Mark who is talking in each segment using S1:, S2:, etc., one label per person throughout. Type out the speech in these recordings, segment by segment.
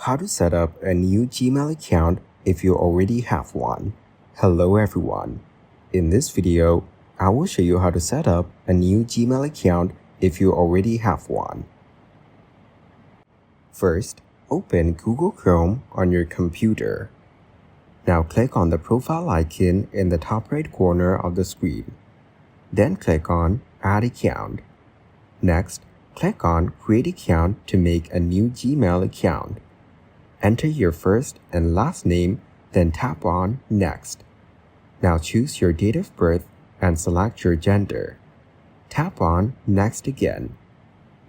S1: How to set up a new Gmail account if you already have one. Hello everyone. In this video, I will show you how to set up a new Gmail account if you already have one. First, open Google Chrome on your computer. Now click on the profile icon in the top right corner of the screen. Then click on Add Account. Next, click on Create Account to make a new Gmail account. Enter your first and last name, then tap on Next. Now choose your date of birth and select your gender. Tap on Next again.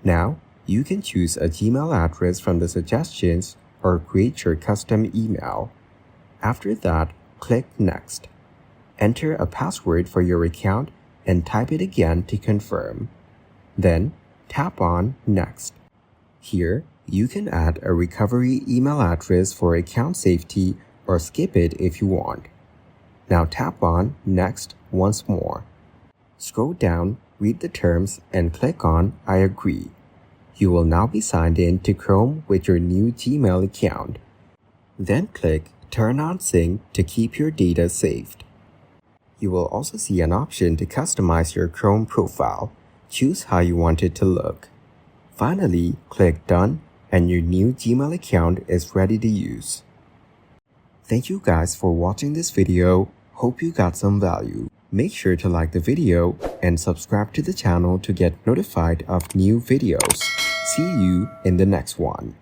S1: Now, you can choose a Gmail address from the suggestions or create your custom email. After that, click Next. Enter a password for your account and type it again to confirm. Then, tap on Next. Here, you can add a recovery email address for account safety or skip it if you want. Now tap on Next once more. Scroll down, read the terms, and click on I agree. You will now be signed in to Chrome with your new Gmail account. Then click Turn on Sync to keep your data saved. You will also see an option to customize your Chrome profile. Choose how you want it to look. Finally, click Done and your new Gmail account is ready to use. Thank you guys for watching this video. Hope you got some value. Make sure to like the video and subscribe to the channel to get notified of new videos. See you in the next one.